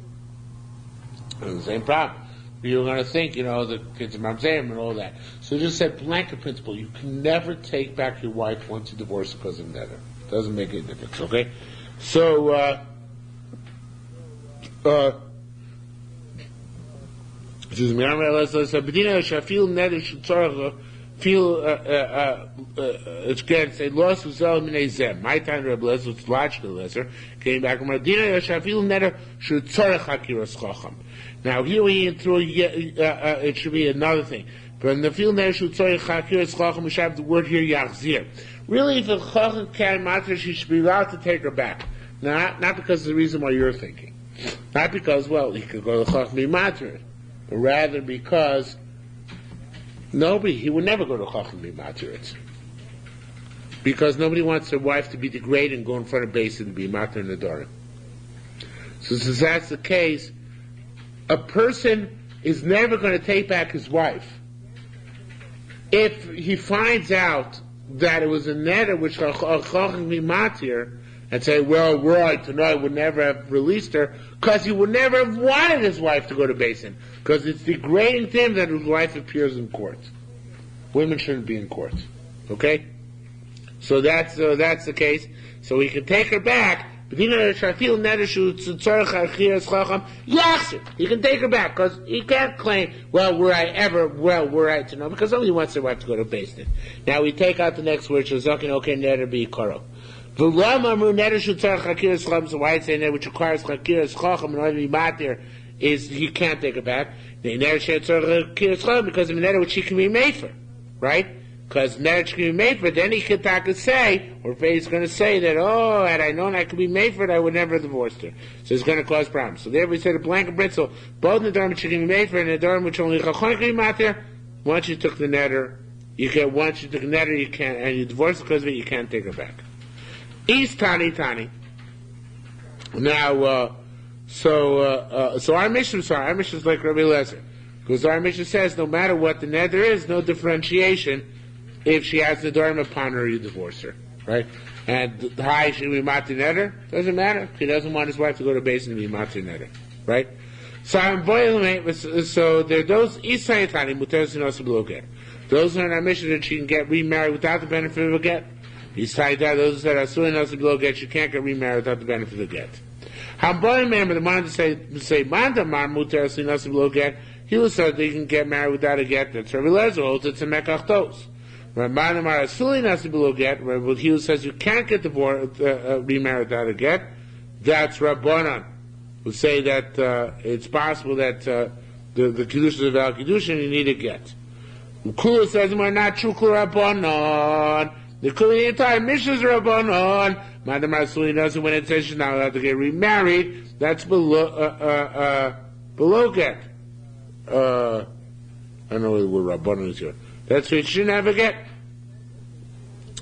The same problem. You're going to think, the kids are mamzerim and all that. So just said blanket principle, you can never take back your wife once you divorce because of neder. Doesn't make any difference, okay? So, excuse me, let's say, Bedina Shafil neder Shetzorach it's good to say, lost was zem. My time, Rabbi Lezer, was logical, Lezer, came back and Medina Yashafil Neder should tzorech hakiras chacham. Now, here we through, it should be another thing. But in the field Neder should tzorech hakiras chacham, we should have the word here, yachzir. Really, if a chacham can matter, she should be allowed to take her back. Not because of the reason why you're thinking. Not because, he could go to chacham be matter, but rather because he would never go to Chacham be matir it. Because nobody wants their wife to be degraded and go in front of Beis and be matir in the Nedarim. So since that's the case, a person is never going to take back his wife if he finds out that it was a neder which Chacham be matir, and say, right, I would never have released her, because he would never have wanted his wife to go to Beis, because it's degrading to him that his wife appears in court. Women shouldn't be in court. Okay? So that's the case. So we can take her back. He can take her back, because he can't claim, were I to know, because only wants their wife to go to Beis. Now we take out the next word, Shazakin, okay, neder be karo. So why it's saying that which requires chakiras chacham in order to be matir is he can't take it back. Because of the neder which he can be made for, right? Because neder can be made for it, then he could say, or he's going to say that, oh, had I known I could be made for it, I would never have divorced her. So it's going to cause problems. So therefore we said a blanket britzel, both nedarim which can be made for it, and nedarim which only chachon can be matir. Once you took the neder, once you took the neder, you can't, and you divorced because of it, you can't take it back. East Tani. Now, so our mission is like Rabbi Lezer. Because our mission says no matter what the neder is, no differentiation. If she has the nedarim upon her, you divorce her, right? And hi, should we mati neder? Doesn't matter. He doesn't want his wife to go to basin to be mati neder, right? So there are those isayatani muteres inosim below get. Those are in our mission that she can get remarried without the benefit of a get. Isayatani, those who said asur inosim below get, she can't get remarried without the benefit of a get. Hamboy member the man to say manda mar muteres inosim below get. He was said that you can get married without a get. That's Rabbi Lezer holds it's a mekach tos. Rabbanan Mar Asuli Nasi Below get. Rabbi Hugh says you can't get remarried without a get. That's Rabbanan, who say that it's possible that the Kiddushin of Al Kiddushin you need a get. Kula says we're not true Kula Rabbanan. The entire mission is Rabbanan. Madam Mar Asuli Nasi, when it says she's not allowed to get remarried, that's below get. I don't know what Rabbanan is here. That's what she shouldn't have a get.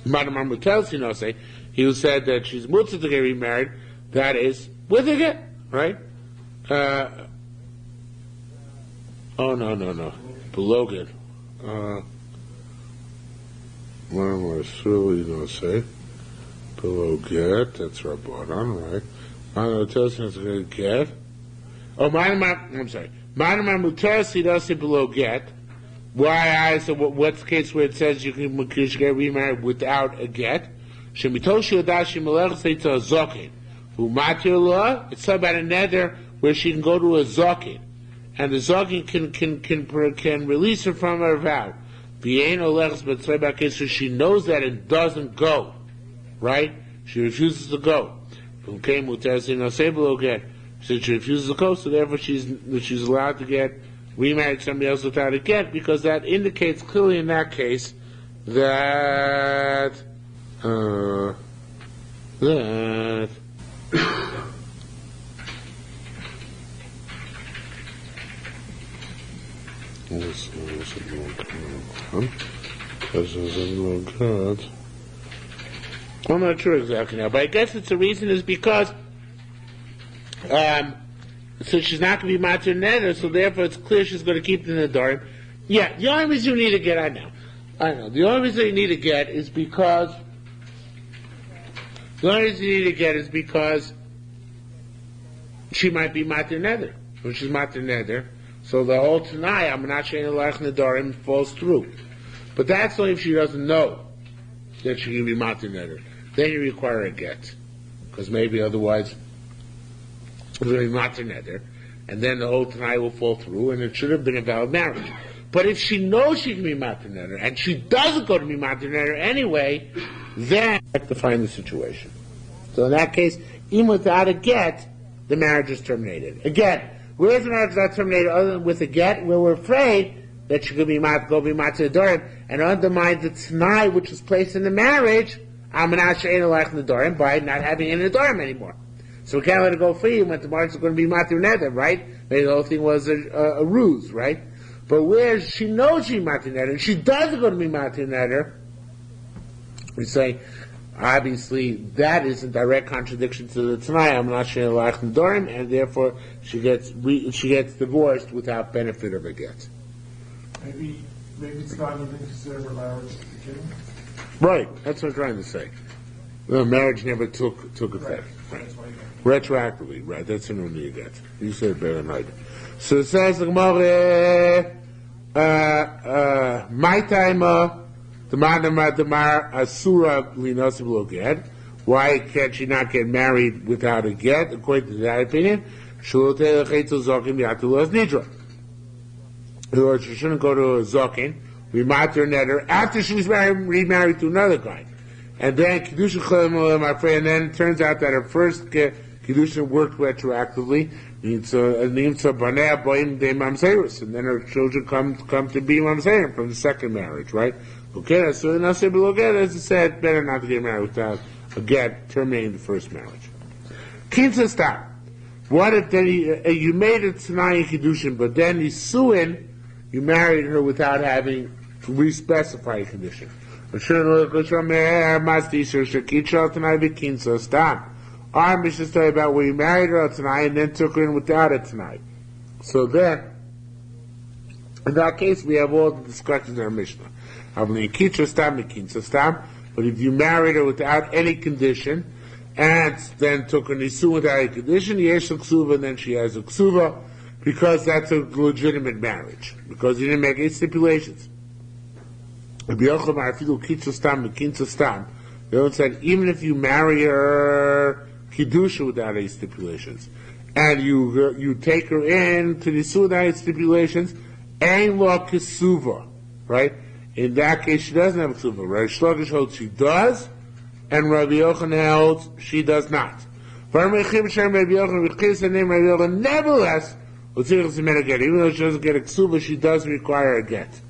Madam Armutel, say, he who said that she's mutzah to get remarried, that is with a get, right? No. Below get. What am I really going to say? Below get, that's Rabbanan, right? Madam Armutel has to get. I'm sorry. Madam Armutel, he does say below get. Why? So what's the case where it says you can get remarried without a get? Shemitoshi Adashi Melech say to a zokin. Who matir law? It's talking about a neder where she can go to a zokin, and the zokin can release her from her vow. V'yein olechs b'tzrei so she knows that it doesn't go, right? She refuses to go. From came muter no sebelo get. Since she refuses to go, so therefore she's allowed to get remarried somebody else without a get, because that indicates clearly in that case that I'm not sure exactly now, but I guess the reason is because so she's not going to be matir neder, so therefore it's clear she's going to keep the nedarim. Yeah, the only reason you need to get, I know. The only reason you need to get is because she might be matir neder. When she's matir neder, so the whole Tanai, I'm not saying lach nedarim falls through. But that's only if she doesn't know that she can be matir neder. Then you require a get, because maybe otherwise it's going to be matir neder, and then the whole Tanai will fall through, and it should have been a valid marriage. But if she knows she can be matir neder, and she doesn't go to be matir neder anyway, then you have to find the situation. So in that case, even without a get, the marriage is terminated. Again, where is the marriage not terminated other than with a get, where we're afraid that she could be matir nedarim, and undermine the Tanai which was placed in the marriage, by not having any nedarim anymore. So we can't let it go free when the marriage is going to be matir neder, right? Maybe the whole thing was a ruse, right? But where she knows she's matir neder, and she doesn't go to be matir neder, we say, obviously, that is in direct contradiction to the Tanai, I'm not sure lach nedarim, and therefore she gets divorced without benefit of a get. Maybe it's not even considered a marriage to begin with. Right, that's what I'm trying to say. The marriage never took effect. Right. Retroactively, right, that's an only get. You said better than I did. So it says the Gemara, my time, the Mar Asura Linasib lo get. Why can't she not get married without a get? According to that opinion, in other words, she shouldn't go to a zokin, remater neder, after she was remarried to another guy. And then Kiddushin Cholim Olam Afrei, and then it turns out that her first Kiddushin worked retroactively. And then her children come to be mamzerim from the second marriage, right? Okay, so in Asay Below Get, as I said, better not to get married without a get terminating the first marriage. Kinsa stop. What if then you made it tonight in Kiddushin, but then you married her without having to re-specify a condition. Our mission story about where you married her tonight and then took her in without it tonight. So then, in that case, we have all the discussions in our Mishnah. But if you married her without any condition, and then took her nisun without any condition, yesh ksuva, and then she has a ksuva, because that's a legitimate marriage, because you didn't make any stipulations. The other said, even if you marry her kiddushin without any stipulations, and you take her in to nisun without any stipulations, ein lo ksuva, right? In that case, she doesn't have a ksuva. Rabbi Shlokish holds she does, and Rabbi Yochanan holds she does not. Nevertheless, even though she doesn't get a ksuba, she does require a get.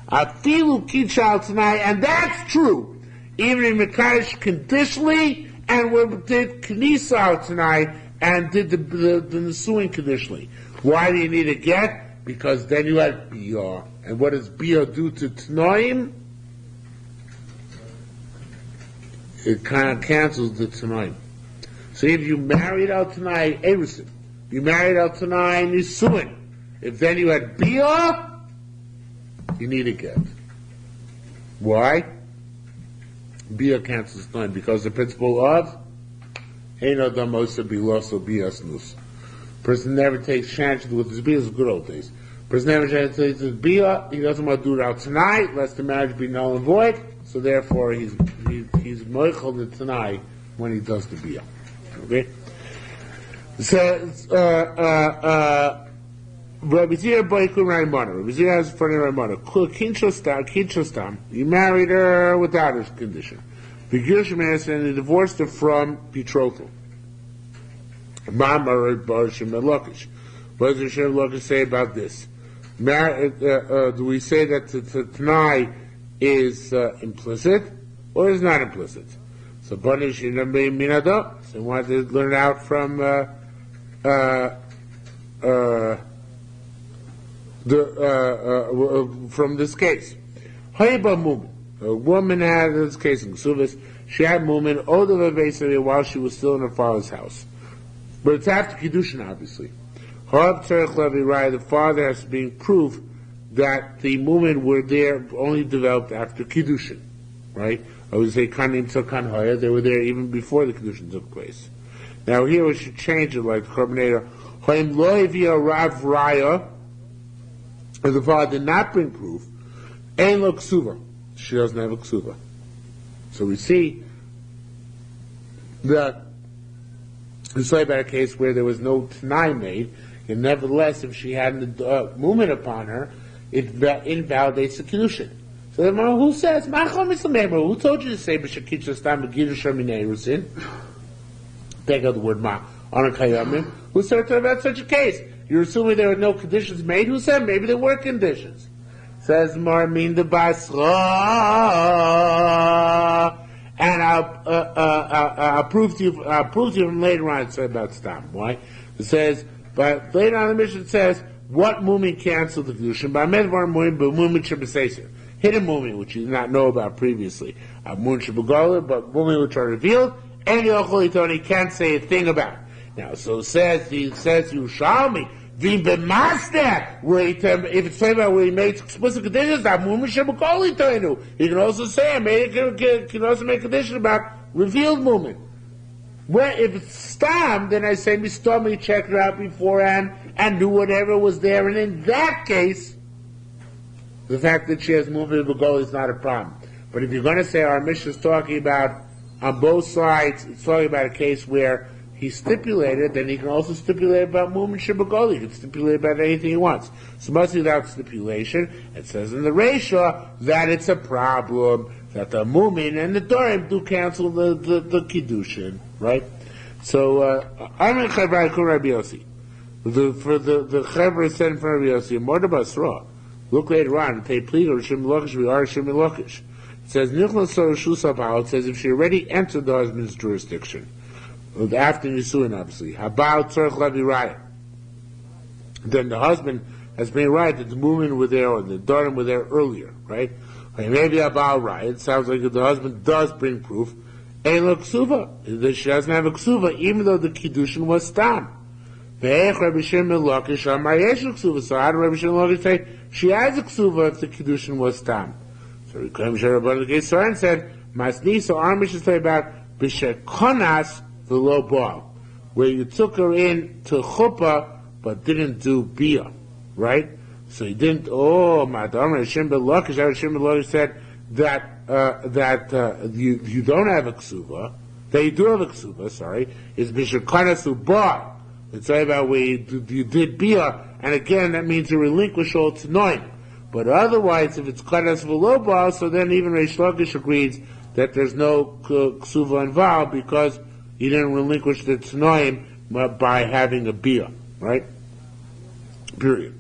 Afilu kitchal tonight, and that's true. Even in Mekadosh conditionally, and we did knisal tonight, and did the nesuin conditionally. Why do you need a get? Because then you had biyah. And what does biyah do to tanoim? It kind of cancels the tanoim. So if you married out tonight, Erusin, you married out tonight, Nisuin. If then you had biyah, you need a get. Why? Biyah cancels tanoim because the principle of Eino Damosa Biloso Biyas Nus. Person never takes chances with his biyah. It's good old days. Person never takes his biyah. He doesn't want to do it out tonight, lest the marriage be null and void. So therefore, he's moichel the tonight when he does the biyah. Okay. Says Rabbi Zira Boikun Raimana. Rabbi Zira has a funny Raimana. Kinchostam. You married her without his condition. Begirshim and he divorced her from betrothal. Mama Barshim Melokish. What does Hashem Melokish say about this? Do we say that tonight is implicit or is not implicit? So Banish Minado. So we want to learn out from from this case. Hayba Mumin. A woman had this case in Ksubis. She had Mumin while she was still in her father's house. But it's after Kiddushin, obviously. The father has to be proof that the Mumin were there only developed after Kiddushin. Right? I would say Kanim Tzokan Hoya, they were there even before the Kiddushin took place. Now here we should change it like the Korbaneda. Hoim Lo Evia Rav Raya, and the father did not bring proof, Ein Lo Ksuva. She doesn't have a Ksuva. So we see that we say about a case where there was no Tanai made, and nevertheless, if she had a Mumin upon her, it invalidates the Kiddushin. So the Gemara, who says, who told you to say Yerushalmi Kiddushin? Take out the word ma on a kayamim. Who said about such a case? You're assuming there were no conditions made. Who said maybe there were conditions? Says Marmin the Basra, and I'll prove to you. I'll prove to you from later on. It said about Stam. Why? It says, but later on the mission says what Mumin canceled the Kiddushin by Medvar Mumin, but Mumin Shabbaseser. Hidden Mumin, which you did not know about previously. Mumin Shabbagola, but Mumin which are revealed, and he can't say a thing about. Now, so he says Yerushalmi, Vim b'masneh, if it's talking about where he made explicit conditions, that Mumin Shabbagola Toinu. He can also say, can also make a condition about revealed Mumin. Well, if it's Stam, then I say Mistomi, check it out beforehand, and do whatever was there, and in that case, the fact that she has Mumin B'Gol is not a problem. But if you're going to say our mission is talking about, on both sides, it's talking about a case where he stipulated, then he can also stipulate about Mumin Shebagol. He can stipulate about anything he wants. So must be without stipulation. It says in the Reisha that it's a problem, that the Mumin and the Dorim do cancel the Kiddushin, right? So, I'm in Chavrai Kur Rabbi Yossi. For the Chavrai said in front of Rabbi Yossi, Morda Basra. Look later on, they plead or Shem Lokish, we are Shem Lokish. says, it says if she already entered the husband's jurisdiction, after Nisuin, obviously, then the husband has been right that the women were there or the daughter were there earlier, right? Maybe Abal right. It sounds like if the husband does bring proof, Eilo Ksuva, that she doesn't have a Ksuva, even though the Kiddushin was Stam. So how do Rabbi Shimon Lakish say she has a Ksuva if the Kiddushin was Stam? So Rikam Sherabon the Soren said, Masni, so our mission say about Bishekonas the low ball, where you took her in to Chuppah but didn't do Bia, right? So he didn't. Oh, Madam Rishim Belakish. Rishim Belakish said that you don't have a ksuva. That you do have a ksuva. Sorry, is Bishekonas Ubar. It's about where you did Bia, and again that means you relinquish all Tanoim. But otherwise, if it's Kadas V'Lobal, so then even Reish Lakish agrees that there's no ksuva involved because you didn't relinquish the Tanoim by having a Bia, right? Period.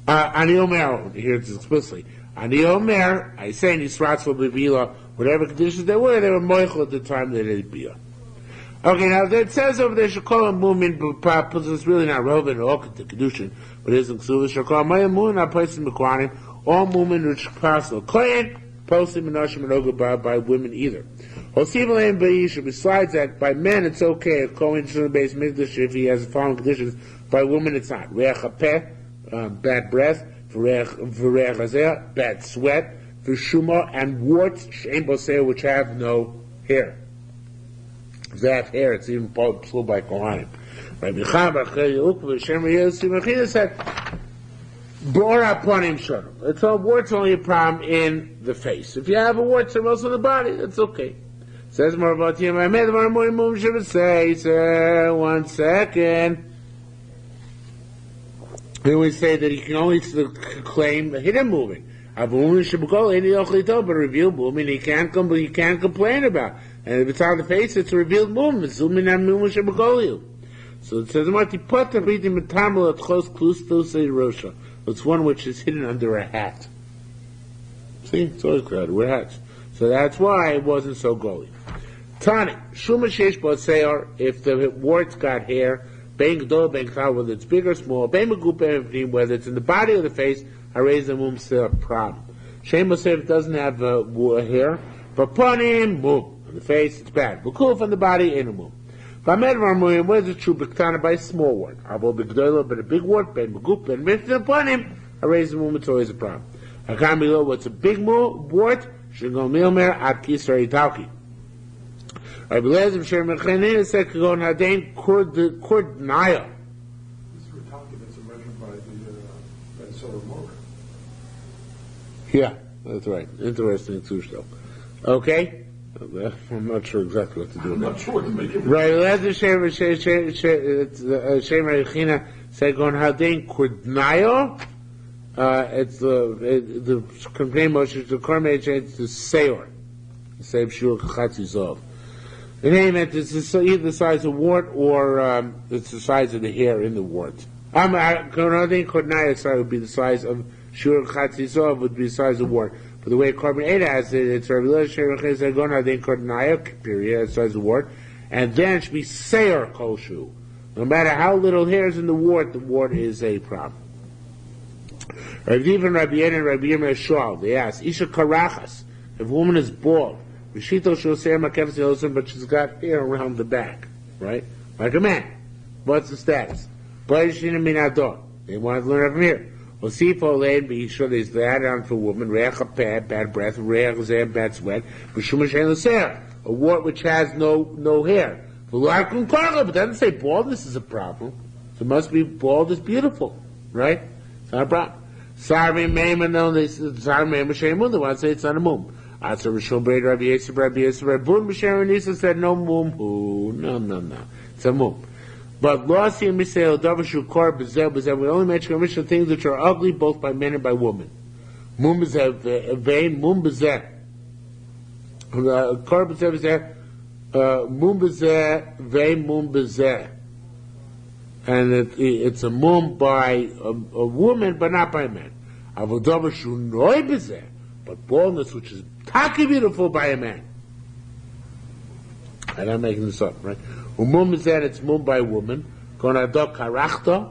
Ani Omer, here it's explicitly. Ani Omer, I say Nisratz V'Bivila, whatever conditions they were moichel at the time they did Bia. Okay, now it says over there, Shekol Mumin, but it's really not relevant at all to Kiddushin, but it is in Ksuva. Shekol Maya Mumin, I place in Mekwanim, all Mumin, which pass Kohen, posted Menashim and Oga by women either. Osivalayim Ba'isha, besides that, by men it's okay, a Kohen shouldn't base Mikdash if he has the following conditions, by women it's not. Reach HaPeh, bad breath, V'reach Hazeh, bad sweat, V'shuma, and warts, Shein Boseh, which have no hair. If they have hair, it's even pulled by Kohanim. Rabbi Chabar Shem Yossi said, "Bora Ponim Shodom." It's all warts only a problem in the face. If you have a wart somewhere else on the body, that's okay. Says more about him. I made the more move. Should say, sir, 1 second. Then we say that he can only claim hidden moving. But revealed movement he can't complain about. And if it's on the face, it's a revealed movement. So it says, it's one which is hidden under a hat. See, it's always crowded. We're hats. So that's why it wasn't so goly. Tani, Shuma Shesh Boseor, if the warts got hair, Ben Gdol, Ben Chal, whether it's big or small, Ben Magup, Ben whether it's in the body or the face, I raise the mum still a problem. Shem Boseor doesn't have hair, but Panim, mum. On the face, it's bad. Bukuf on the body, ain't a mum. Vamed Varmuyim, where's the true Biktana by a small wart? Abo Bigdoilo, but a big wart, Ben Magup, Ben Mifta, Panim, I raise the mum, it's always a problem. Hakam below, what's a big wart? Shigol Milmer, Ad Kisar Italki. Rabbi Lezer Shem Mechanin said, Kagon Hadain Kud Naya. This is Italki that's measured by the solar motor. Yeah, that's right. Interesting too, still. Okay? I'm not sure exactly what to do. I'm not sure what to make of it. Right, Lezer Shem Mechina said, Kagon Hadain Kud Naya. It's the complaint motion, the Kormei change to Seor. The same shiur Kachatzi Zov. In any event, it's either the size of wart or it's the size of the hair in the wart. Sorry, would be the size of shiur Kachatzi Zov, would be the size of wart. But the way Korban Eda has it, it's period, the size of wart, and then it should be Seor Koshu. No matter how little hair is in the wart is a problem. Rabbi Divan, Rabbi Yen, and Rabbi Yirmeh Shal, they ask, Isha Karachas, if a woman is bald, Rishito she'll say but she's got hair around the back, right? Like a man. What's the status? They want to learn from here. Osifo lein, be sure there's that on for a woman, Reach HaPeh, bad breath, Reach Hazeh, bad sweat, V'shuma she'en l'seir, a wart which has no hair. V'larkun karla, but it doesn't say baldness is a problem. So it must be bald is beautiful, right? It's not a problem. Sarvi Meiman, no, they say Sarvi Meiman Shemun, they want to say it's not a mum. After Rishon Breda, Rabbi Yisrael, Bun B'Shem Nisa said no mum. No. It's a mum. But Lossi and Misael, Davashu, Kor, Bezel, we only mention commercial things which are ugly both by men and by women. Mum Bezel, Vein, Mum Bezel. Kor Bezel, Mum Bezel, Vein, Mum Bezel. And it's a mum by a woman, but not by men. But baldness, which is Taki beautiful by a man. I'm not making this up, right? Umum is that it's mum by a woman. Konadok karachta.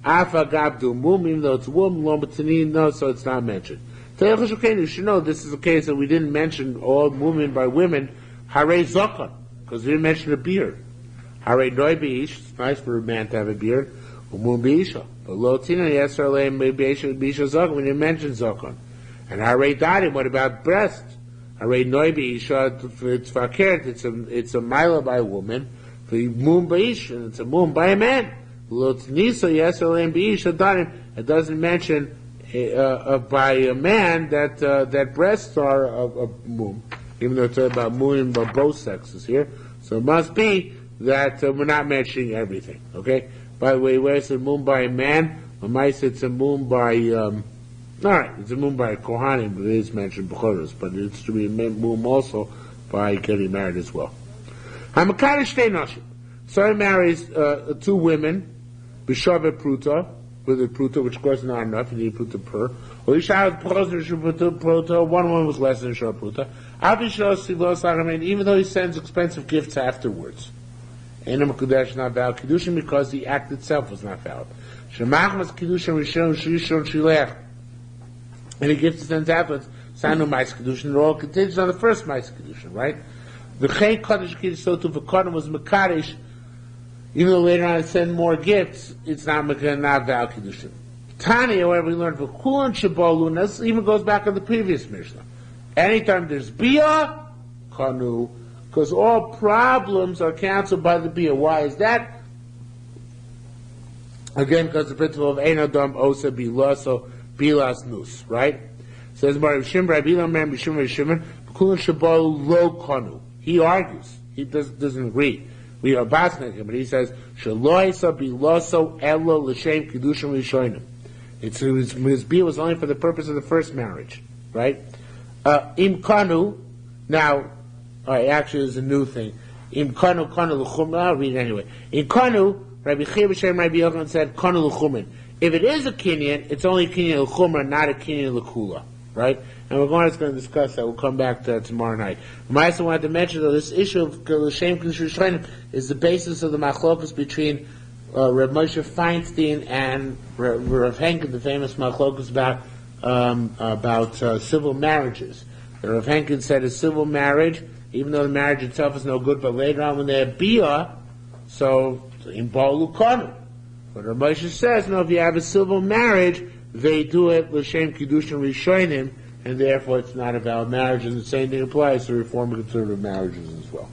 Afa gabdu mum, even though it's a woman, lomatani, no, so it's not mentioned. You should know this is a case that we didn't mention all women by women. Hare zokon, because we didn't mention a beard. Hare noi beish, it's nice for a man to have a beard. Umum beisha. But lo tina yeser leim beisha zokon, we didn't mention zokon. And hare dadim, what about breast? Hare noi beisha, it's fakert, it's a mila by a woman. For mum beish, and it's a mum by a man. Lo tinisa yeser leim beisha dadim, it doesn't mention by a man that breasts are a mum, even though it's about mum by both sexes here. So it must be that we're not mentioning everything. Okay. By the way, where it's a mum by a man, it's a mum by all right, it's a mum by a kohanim, but it is mentioned b'choros, but it's to be a mum also by getting married as well. Hamakarish shtei nashim. So he marries two women, b'shavet pruta, with a pruta, which of course is not enough, you need a pruta per. Or you should have pruta, one was less than a short pruta. Even though he sends expensive gifts afterwards. Einam Kudesh not valid Kiddushin because the act itself was not valid. Shemachmas Kiddushin Rishon Shishon Shilech. And the gift he sends afterwards, Sanu Mais Kiddushin, they're all contingent on the first Mais Kiddushin, right? The Chen Kaddish Kiddush so to V'Kodim was Mekadesh. Even though later on I send more gifts, it's not valid Kiddushin. Tani, however, we learned V'Kulan Shabolun, this even goes back on the previous Mishnah. Anytime there's Bia, Kanu, because all problems are canceled by the Bia. Why is that? Again, because the principle of Ein Adam Osa Bila, so Bilas Nus, right? Says Bar Shimon, Rabbi Shimon, Shimon, V'Kulan Shabolun Lo Kanu. He argues. He doesn't agree. We are basking, but he says, Shaloisa biloso elo l'shem kiddushin rishonim. His bia was only for the purpose of the first marriage, right? Im kanu, now, actually there's a new thing. Im kanu l'chum, I'll read it anyway. Im kanu, Rabbi Chia b'shem Rabbi Yochanan said, kanu l'chumin. If it is a kinyan, it's only a kinyan l'chumra, not a kinyan l'kula, right? And we're going to discuss that. We'll come back to tomorrow night. I also wanted to mention, though, this issue of L'Shem Kiddushin Rishonim is the basis of the machlokas between Reb Moshe Feinstein and Rav Henkin, the famous machlokas about civil marriages. Rav Henkin said a civil marriage, even though the marriage itself is no good, but later on when they have bia, so in Baal Lukanu. But Rav Moshe says, no, if you have a civil marriage, they do it L'Shem Kiddushin Rishonim, and therefore it's not a valid marriage, and the same thing applies to Reform and conservative marriages as well.